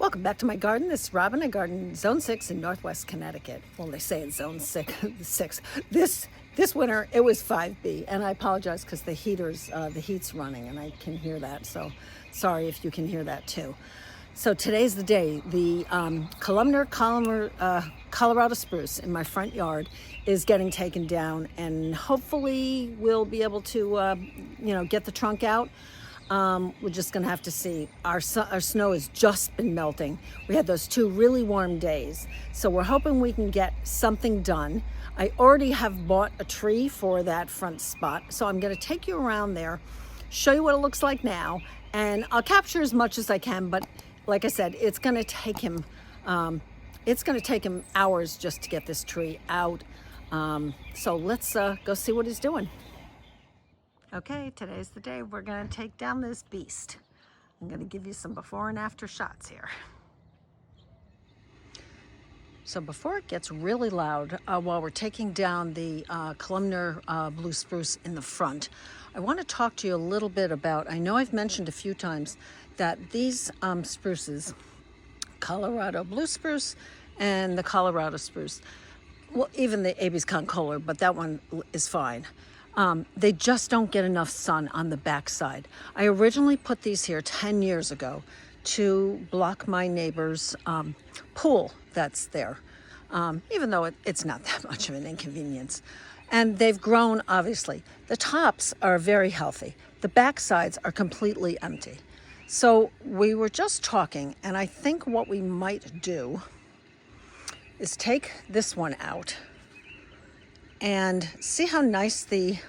Welcome back to my garden. This is Robin. I garden Zone 6 in Northwest Connecticut. Well, they say it's Zone 6. This winter, it was 5B, and I apologize because the heat's running, and I can hear that, so sorry if you can hear that too. So today's the day. The Colorado Spruce in my front yard is getting taken down, and hopefully we'll be able to, get the trunk out. We're just gonna have to see. Our snow has just been melting. We had those 2 really warm days, so we're hoping we can get something done. I already have bought a tree for that front spot, so I'm gonna take you around there, show you what it looks like now, and I'll capture as much as I can, but like I said, it's gonna take him hours just to get this tree out. So let's go see what he's doing. Okay, today's the day we're gonna take down this beast. I'm gonna give you some before and after shots here. So before it gets really loud, while we're taking down the columnar blue spruce in the front, I want to talk to you a little bit about, I know I've mentioned a few times that these spruces, Colorado blue spruce and the Colorado spruce, well, even the Abies concolor, but that one is fine. They just don't get enough sun on the backside. I originally put these here 10 years ago to block my neighbor's pool that's there, even though it's not that much of an inconvenience. And they've grown, obviously. The tops are very healthy. The backsides are completely empty. So we were just talking, and I think what we might do is take this one out and see how nice let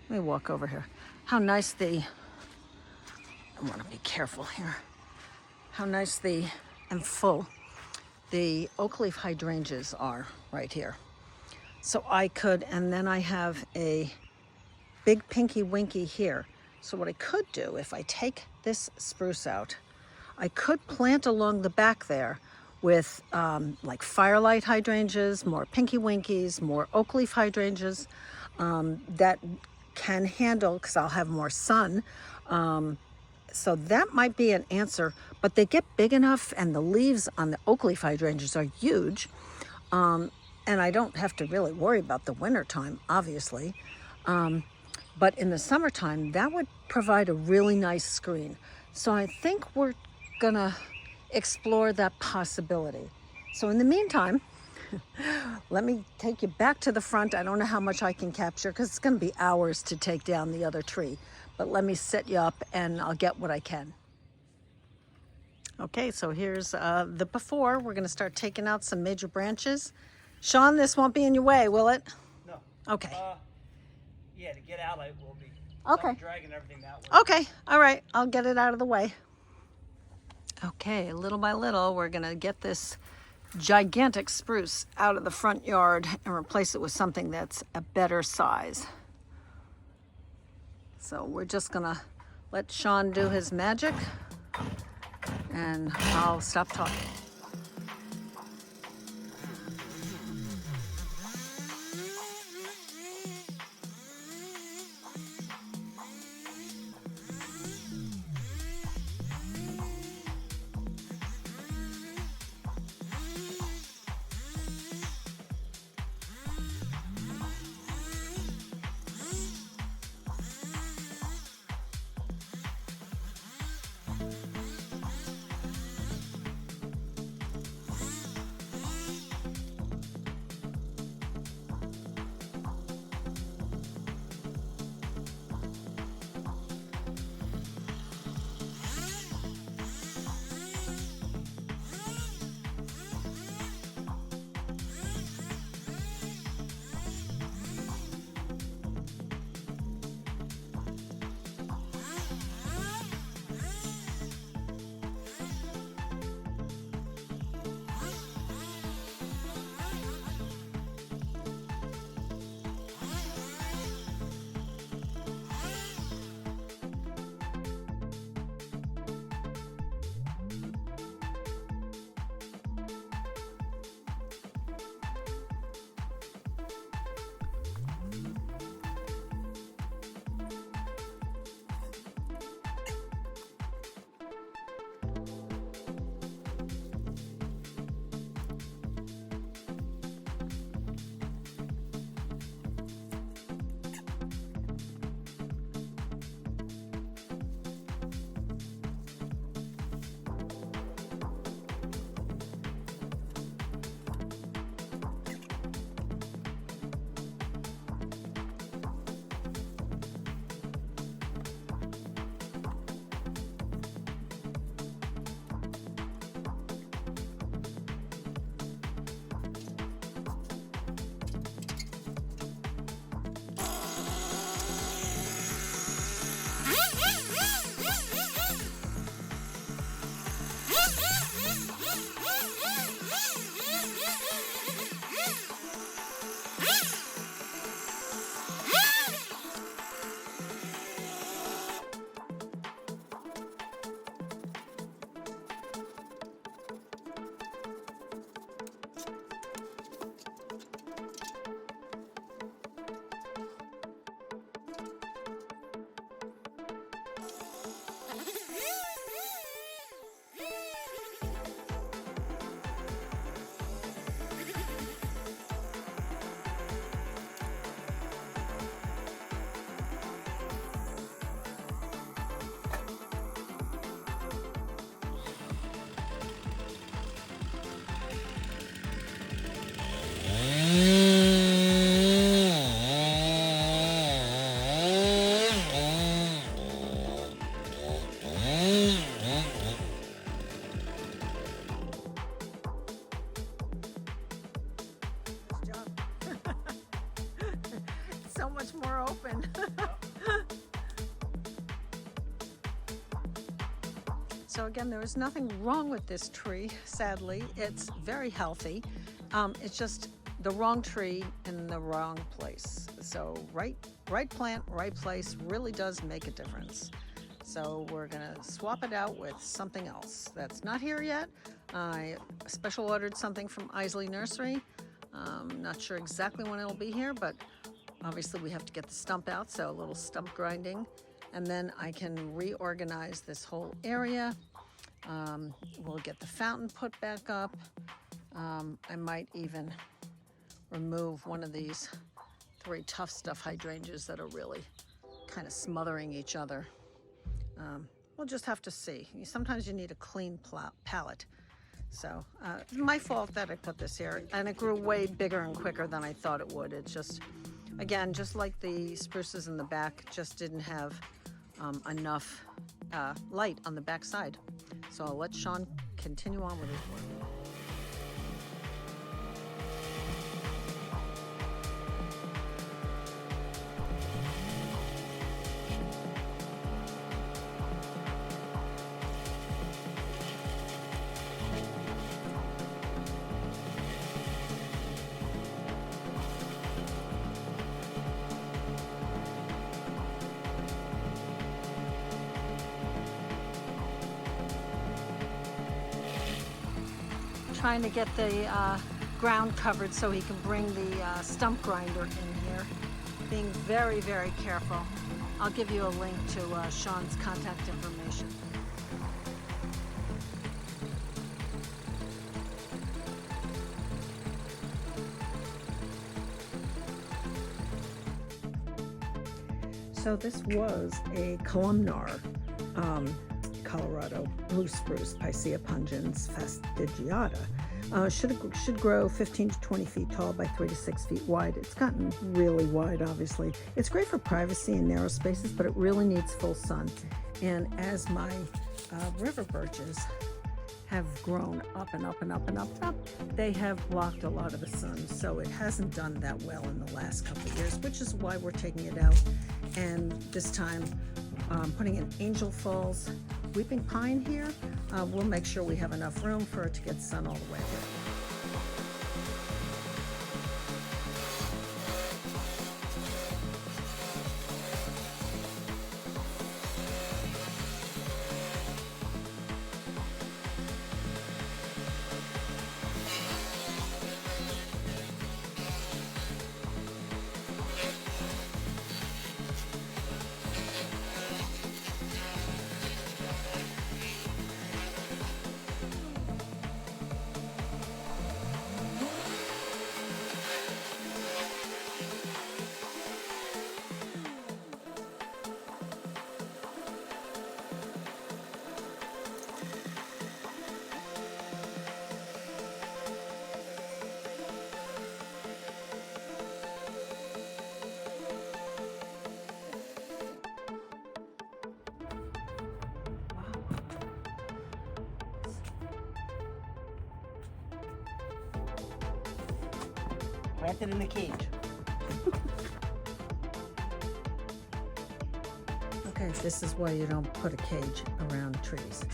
me walk over here, I want to be careful here, how nice and full the oak leaf hydrangeas are right here. So I could, and then I have a big pinky winky here. So what I could do, if I take this spruce out, I could plant along the back there with like firelight hydrangeas, more pinky winkies, more oak leaf hydrangeas that can handle, because I'll have more sun. So that might be an answer, but they get big enough, and the leaves on the oak leaf hydrangeas are huge. And I don't have to really worry about the winter time, obviously. But in the summertime, that would provide a really nice screen. So I think we're gonna explore that possibility. So in the meantime, let me take you back to the front. I don't know how much I can capture because it's gonna be hours to take down the other tree, but let me set you up and I'll get what I can. Okay, so here's the before. We're gonna start taking out some major branches. Sean, this won't be in your way, will it? No. Okay. Yeah, to get out, I will be. Okay. I'm dragging everything that way. Okay, all right, I'll get it out of the way. Okay, little by little, we're gonna get this gigantic spruce out of the front yard and replace it with something that's a better size. So we're just gonna let Sean do his magic, and I'll stop talking. so much more open. So again, there is nothing wrong with this tree, sadly. It's very healthy. It's just the wrong tree in the wrong place. So right plant, right place really does make a difference. So we're gonna swap it out with something else that's not here yet. I special ordered something from Isley Nursery. Not sure exactly when it'll be here, but obviously we have to get the stump out, so a little stump grinding. And then I can reorganize this whole area. We'll get the fountain put back up. I might even remove one of these 3 tough stuff hydrangeas that are really kind of smothering each other. We'll just have to see. Sometimes you need a clean palette. So my fault that I put this here, and it grew way bigger and quicker than I thought it would. It's just, again, just like the spruces in the back, just didn't have enough light on the back side. So I'll let Sean continue on with his work. Trying to get the ground covered so he can bring the stump grinder in here. Being very, very careful. I'll give you a link to Sean's contact information. So this was a columnar Colorado blue spruce, Picea pungens fastigiata. Should grow 15 to 20 feet tall by 3 to 6 feet wide. It's gotten really wide, obviously. It's great for privacy in narrow spaces, but it really needs full sun. And as my river birches have grown up and up and up and up and up, they have blocked a lot of the sun. So it hasn't done that well in the last couple of years, which is why we're taking it out. And this time, putting in Angel Falls weeping pine here. We'll make sure we have enough room for it to get sun all the way through. Planted in the cage. Okay, this is why you don't put a cage around trees.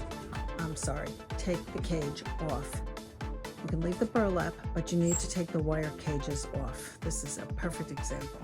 I'm sorry, take the cage off. You can leave the burlap, but you need to take the wire cages off. This is a perfect example.